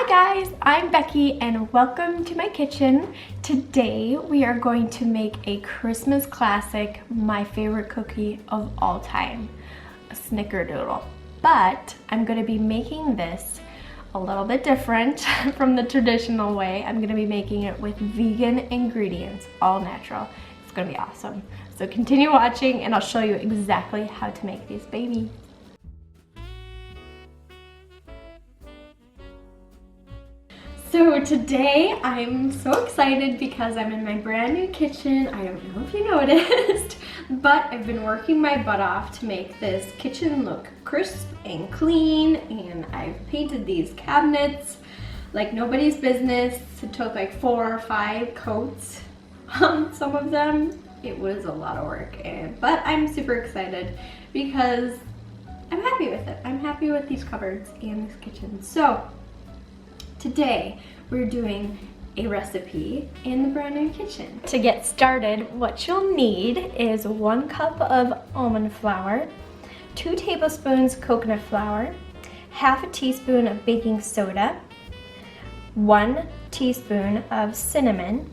Hi guys, I'm Becky and welcome to my kitchen. Today we are going to make a Christmas classic, my favorite cookie of all time, a Snickerdoodle. But I'm going to be making this a little bit different from the traditional way. I'm going to be making it with vegan ingredients, all natural. It's going to be awesome. So continue watching and I'll show you exactly how to make these babies. So today I'm so excited because I'm in my brand new kitchen. I don't know if you noticed, but I've been working my butt off to make this kitchen look crisp and clean, and I've painted these cabinets like nobody's business. It took like 4 or 5 coats on some of them. It was a lot of work, but I'm super excited because I'm happy with it. I'm happy with these cupboards and this kitchen. So today, we're doing a recipe in the brand new kitchen. To get started, what you'll need is 1 cup of almond flour, 2 tablespoons coconut flour, half a teaspoon of baking soda, 1 teaspoon of cinnamon,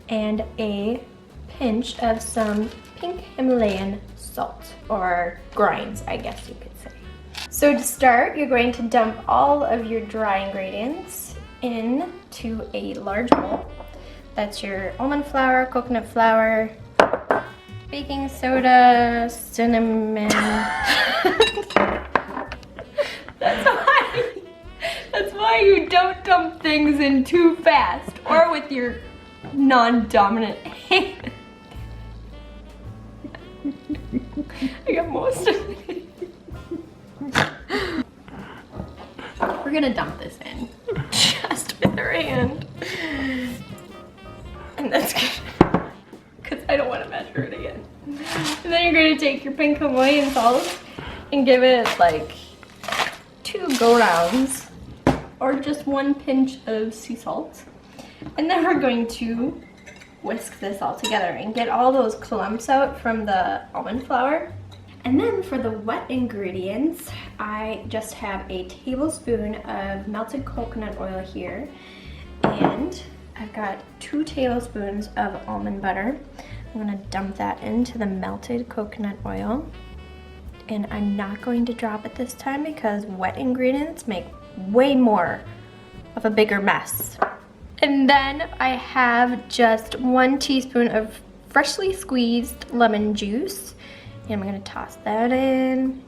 and a pinch of some pink Himalayan salt, or grinds, I guess you could say. So to start, you're going to dump all of your dry ingredients into a large bowl. That's your almond flour, coconut flour, baking soda, cinnamon. That's why you don't dump things in too fast or with your non-dominant hand. I got most of it. We're gonna dump this in just with our hand. And that's good, because I don't want to measure it again. And then you're going to take your pink Himalayan salt and give it like 2 go-rounds, or just 1 pinch of sea salt. And then we're going to whisk this all together and get all those clumps out from the almond flour. And then for the wet ingredients, I just have a tablespoon of melted coconut oil here, and I've got 2 tablespoons of almond butter. I'm gonna dump that into the melted coconut oil, and I'm not going to drop it this time because wet ingredients make way more of a bigger mess. And then I have just 1 teaspoon of freshly squeezed lemon juice. And I'm gonna toss that in.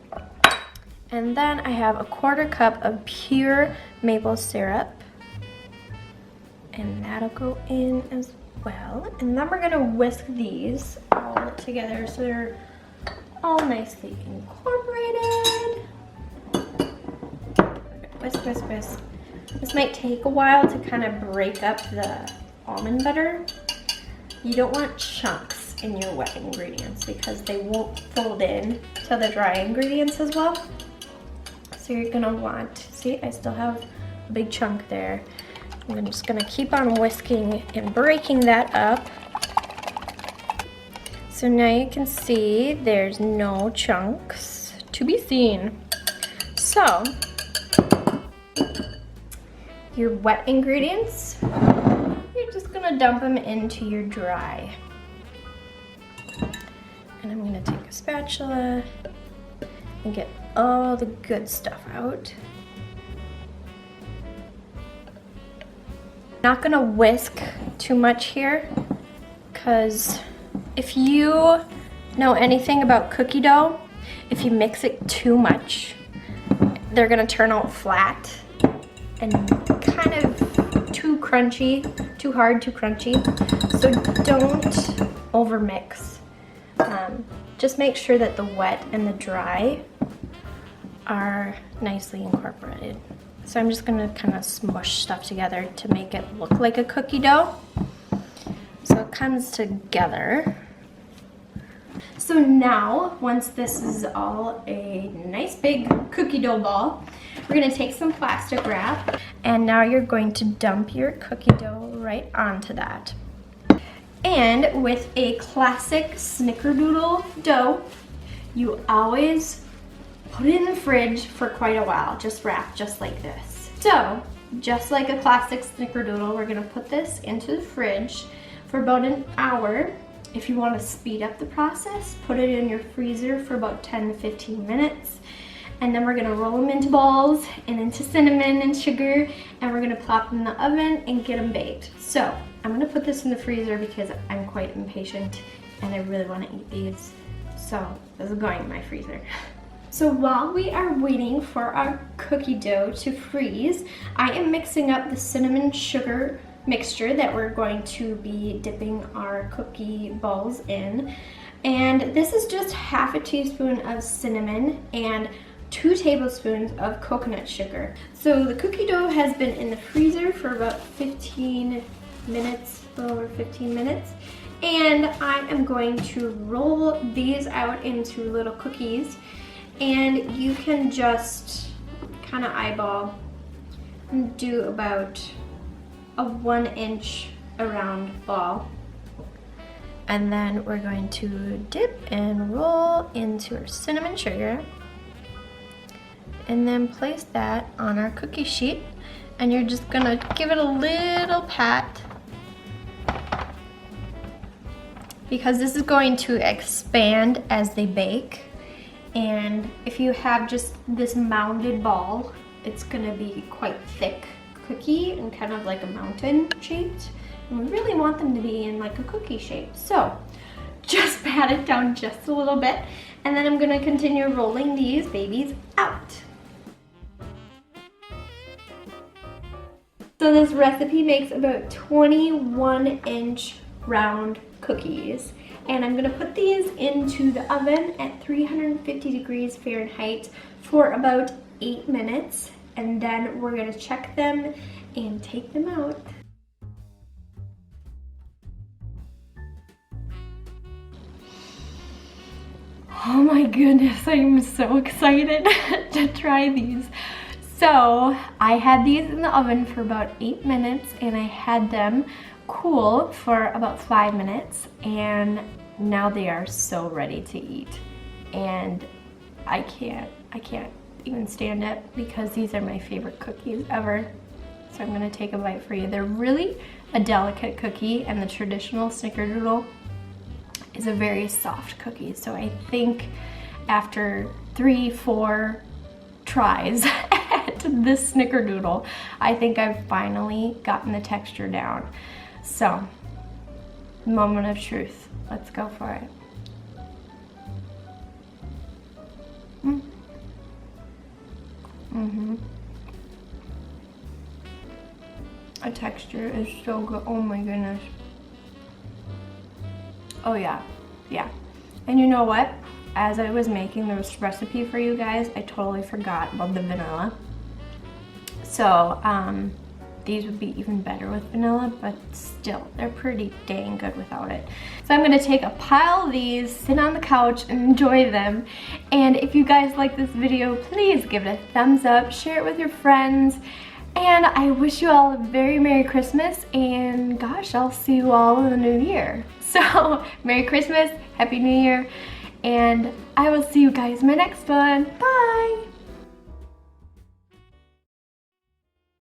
And then I have a 1/4 cup of pure maple syrup. And that'll go in as well. And then we're gonna whisk these all together so they're all nicely incorporated. Whisk, whisk, whisk. This might take a while to kind of break up the almond butter. You don't want chunks in your wet ingredients because they won't fold in to the dry ingredients as well. So you're gonna want, see, I still have a big chunk there. I'm just gonna keep on whisking and breaking that up. So now you can see there's no chunks to be seen. So your wet ingredients, you're just gonna dump them into your dry. And I'm gonna take a spatula and get all the good stuff out. Not gonna whisk too much here, because if you know anything about cookie dough, if you mix it too much, they're gonna turn out flat and kind of too crunchy, too hard, too crunchy. So don't over mix. Just make sure that the wet and the dry are nicely incorporated. So I'm just gonna kind of smush stuff together to make it look like a cookie dough. So it comes together. So now, once this is all a nice big cookie dough ball, we're gonna take some plastic wrap, and now you're going to dump your cookie dough right onto that. And with a classic Snickerdoodle dough, you always put it in the fridge for quite a while, just wrapped just like this. So just like a classic snickerdoodle, we're gonna put this into the fridge for about an hour. If you want to speed up the process, put it in your freezer for about 10 to 15 minutes. And then we're gonna roll them into balls and into cinnamon and sugar, and we're gonna plop them in the oven and get them baked. So I'm gonna put this in the freezer because I'm quite impatient and I really wanna eat these. So this is going in my freezer. So while we are waiting for our cookie dough to freeze, I am mixing up the cinnamon sugar mixture that we're going to be dipping our cookie balls in. And this is just half a teaspoon of cinnamon and 2 tablespoons of coconut sugar. So the cookie dough has been in the freezer for about 15 minutes, a little over 15 minutes. And I am going to roll these out into little cookies. And you can just kind of eyeball and do about a 1-inch around ball. And then we're going to dip and roll into our cinnamon sugar. And then place that on our cookie sheet. And you're just gonna give it a little pat, because this is going to expand as they bake. And if you have just this mounded ball, it's gonna be quite thick cookie and kind of like a mountain shaped. And we really want them to be in like a cookie shape. So just pat it down just a little bit. And then I'm gonna continue rolling these babies out. So this recipe makes about 21-inch round cookies. And I'm gonna put these into the oven at 350 degrees Fahrenheit for about 8 minutes. And then we're gonna check them and take them out. Oh my goodness, I'm so excited to try these. So I had these in the oven for about 8 minutes and I had them cool for about 5 minutes, and now they are so ready to eat. And I can't even stand it because these are my favorite cookies ever. So I'm gonna take a bite for you. They're really a delicate cookie, and the traditional snickerdoodle is a very soft cookie. So I think after 3-4 tries at this snickerdoodle, I think I've finally gotten the texture down. So, moment of truth. Let's go for it. The texture is so good. Oh my goodness. Oh yeah, yeah. And you know what? As I was making this recipe for you guys, I totally forgot about the vanilla. So these would be even better with vanilla, but still, they're pretty dang good without it. So I'm gonna take a pile of these, sit on the couch, and enjoy them. And if you guys like this video, please give it a thumbs up, share it with your friends, and I wish you all a very Merry Christmas, and gosh, I'll see you all in the new year. So, Merry Christmas, Happy New Year, and I will see you guys in my next one. Bye!